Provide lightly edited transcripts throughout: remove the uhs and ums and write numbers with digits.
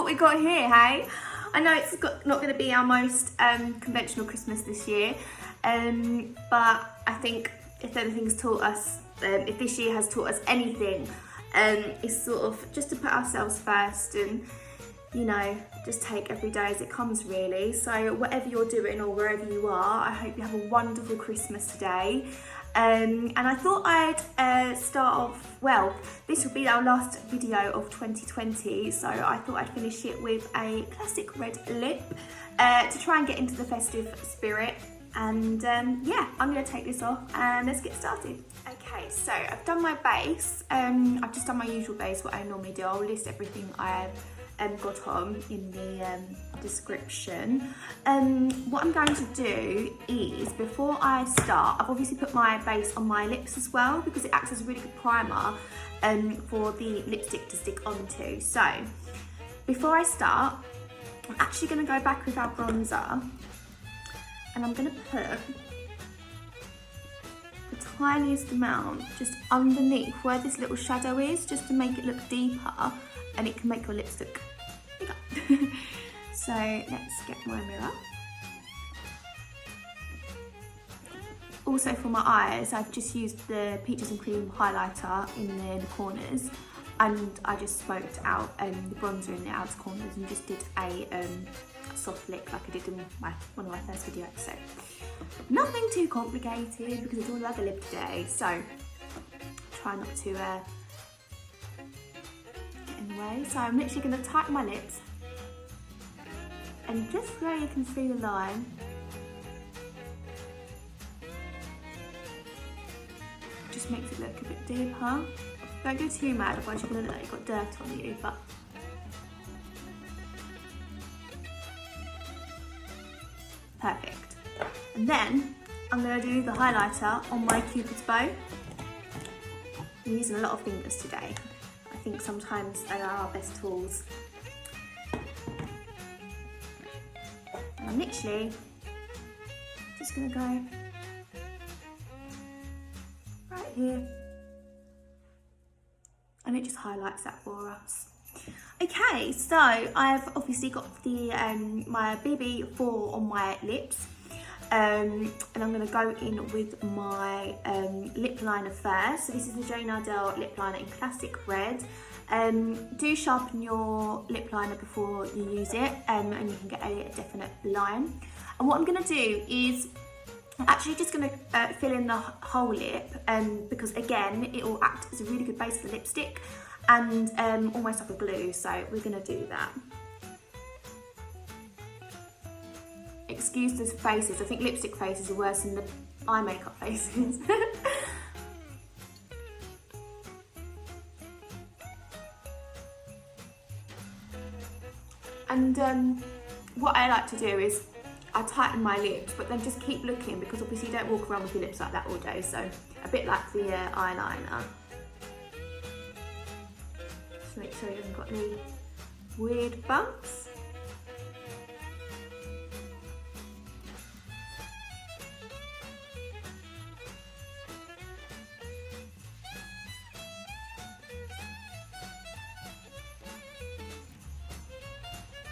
we got here, hey? I know it's not going to be our most conventional Christmas this year, but I think if anything's taught us, if this year has taught us anything, it's sort of just to put ourselves first and, you know, just take every day as it comes, really. So whatever you're doing or wherever you are, I hope you have a wonderful Christmas today. And I thought I'd start off, well, this will be our last video of 2020, so I thought I'd finish it with a classic red lip to try and get into the festive spirit. And yeah, I'm going to take this off and let's get started. Okay, so I've done my base. I've just done my usual base, what I normally do. I'll list everything I've got on in the description. What I'm going to do is, before I start, I've obviously put my base on my lips as well because it acts as a really good primer for the lipstick to stick onto. So before I start, I'm actually going to go back with our bronzer and I'm going to put the tiniest amount just underneath where this little shadow is, just to make it look deeper, and it can make your lips look bigger. So let's get my mirror. Also for my eyes, I've just used the Peaches and Cream highlighter in the corners, and I just smoked out the bronzer in the outer corners and just did a soft lip like I did in one of my first videos. So nothing too complicated because it's all about the lip today. So try not to get in the way. So I'm literally going to tighten my lips, and just where you can see the line, just makes it look a bit deeper. Don't go too mad, otherwise you're going to look like you've got dirt on you. But perfect. And then I'm going to do the highlighter on my Cupid's bow. I'm using a lot of fingers today. I think sometimes they are our best tools. And I'm literally just going to go right here, and it just highlights that for us. Okay, so I've obviously got the my BB4 on my lips, and I'm going to go in with my lip liner first. So this is the Jane Iredale lip liner in classic red. Do sharpen your lip liner before you use it, and you can get a definite line. And what I'm going to do is I'm actually just going to fill in the whole lip, because again it will act as a really good base for the lipstick and almost like a glue, so we're going to do that. Excuse the faces, I think lipstick faces are worse than the eye makeup faces. And what I like to do is I tighten my lips, but then just keep looking, because obviously you don't walk around with your lips like that all day, so a bit like the eyeliner. Just make sure you haven't got any weird bumps.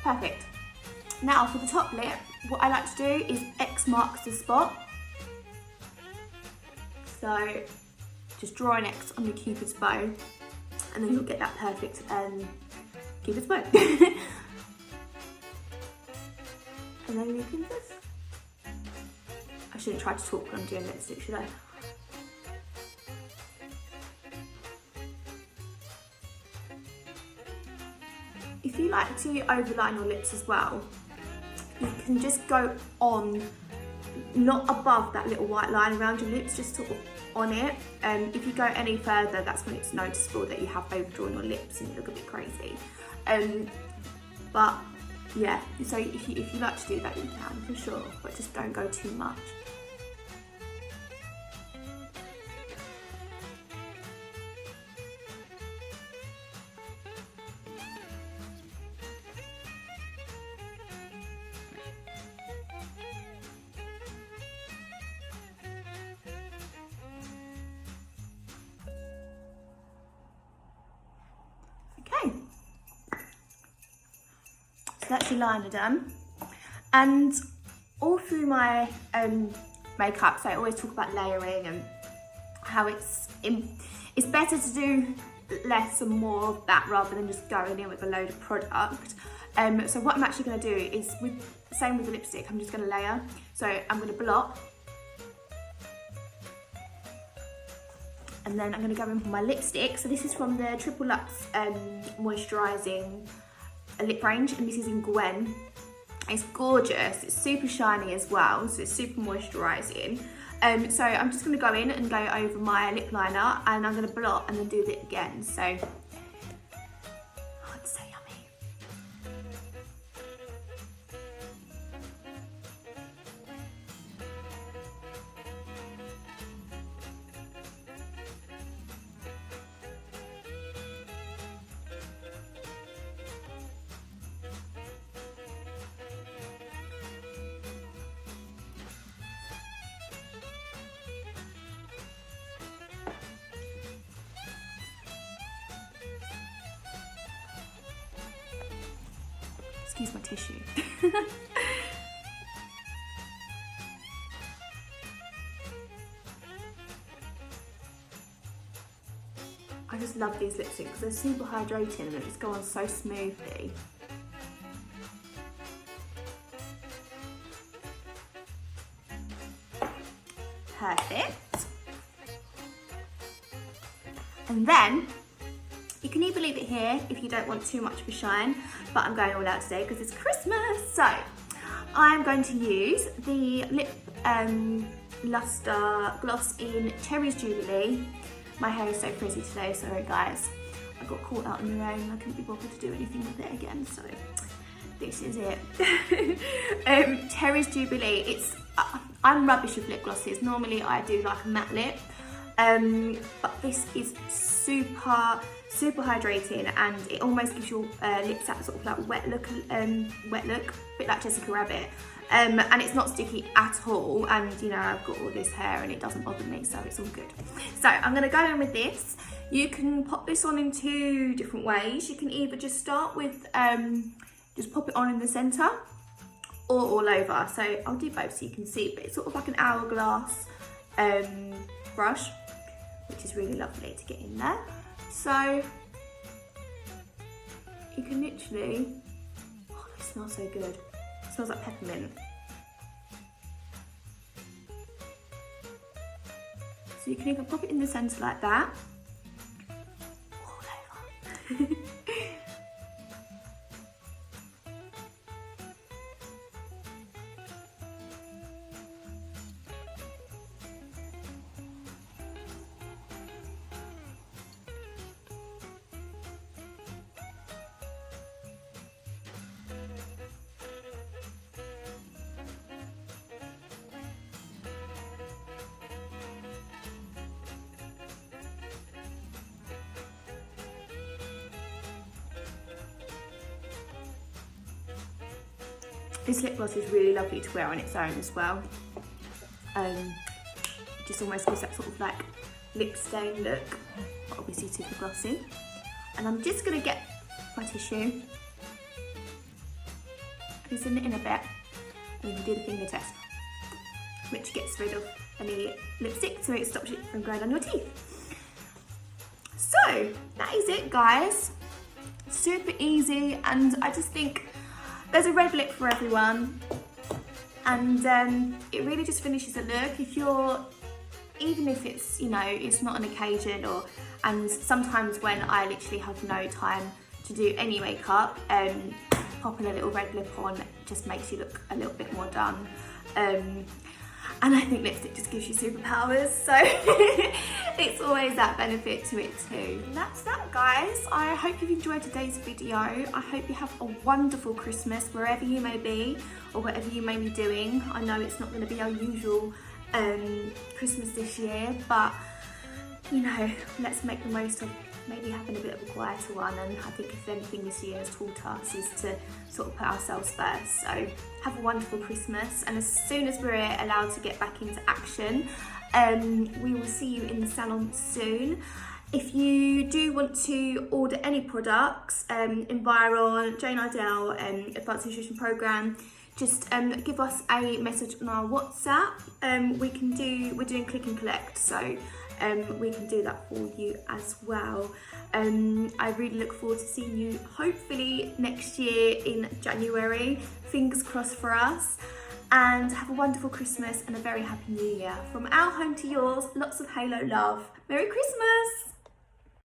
Perfect. Now for the top lip, what I like to do is X marks the spot. So just draw an X on your Cupid's bow, and then you'll get that perfect Cupid's bow. And then you can just, I shouldn't try to talk when I'm doing lipstick, should I? If you like to overline your lips as well, you can just go on, not above that little white line around your lips, just sort of on it. And if you go any further, that's when it's noticeable that you have overdrawn your lips and you look a bit crazy. But yeah, so if you like to do that, you can for sure, but just don't go too much. that's your liner done. And all through my makeup, so I always talk about layering and how it's better to do less and more of that rather than just going in with a load of product. So what I'm actually going to do is, same with the lipstick, I'm just going to layer. So I'm going to blot, and then I'm going to go in for my lipstick. So this is from the Triple Luxe moisturising lip range, and this is in Gwen. It's gorgeous, it's super shiny as well, so it's super moisturising. So I'm just going to go in and go over my lip liner, and I'm going to blot and then do it again. So, oh, it's so yummy. Excuse my tissue. I just love these lipsticks because they're super hydrating and they just go on so smoothly. Perfect. And then you can either leave it here if you don't want too much of a shine, but I'm going all out today because it's Christmas. So I'm going to use the Lip Luster Gloss in Cherries Jubilee. My hair is so frizzy today, sorry guys. I got caught out on the rain, I couldn't be bothered to do anything with it again, so this is it. Cherries Jubilee, I'm rubbish with lip glosses. Normally I do like a matte lip, but this is super hydrating, and it almost gives your lips that sort of like wet look, a bit like Jessica Rabbit. And it's not sticky at all, and you know, I've got all this hair and it doesn't bother me, so it's all good. So I'm going to go in with this. You can pop this on in two different ways. You can either just start with just pop it on in the centre or all over. So I'll do both so you can see, but it's sort of like an hourglass brush, which is really lovely to get in there. So you can literally, oh, it smells so good. It smells like peppermint. So you can either pop it in the centre like that, or all over. This lip gloss is really lovely to wear on its own as well. Just almost gives that sort of like lip stain look, but obviously super glossy. And I'm just gonna get my tissue, loosen it in a bit, and you can do the finger test, which gets rid of any lipstick so it stops it from going on your teeth. So that is it, guys. Super easy, and I just think there's a red lip for everyone, and it really just finishes a look. If you're, even if it's, you know, it's not an occasion, and sometimes when I literally have no time to do any makeup, popping a little red lip on just makes you look a little bit more done. And I think lipstick just gives you superpowers, so it's always that benefit to it too. And that's that, guys. I hope you've enjoyed today's video. I hope you have a wonderful Christmas wherever you may be or whatever you may be doing. I know it's not going to be our usual Christmas this year, but you know, let's make the most of maybe having a bit of a quieter one. And I think if anything this year has taught us is to sort of put ourselves first. So have a wonderful Christmas, and as soon as we're allowed to get back into action, we will see you in the salon soon. If you do want to order any products, Environ, Jane Iredale, Advanced Nutrition Programme, just give us a message on our WhatsApp. We're doing click and collect, so we can do that for you as well. I really look forward to seeing you hopefully next year in January. Fingers crossed for us. And have a wonderful Christmas and a very happy New Year. From our home to yours, lots of Halo love. Merry Christmas!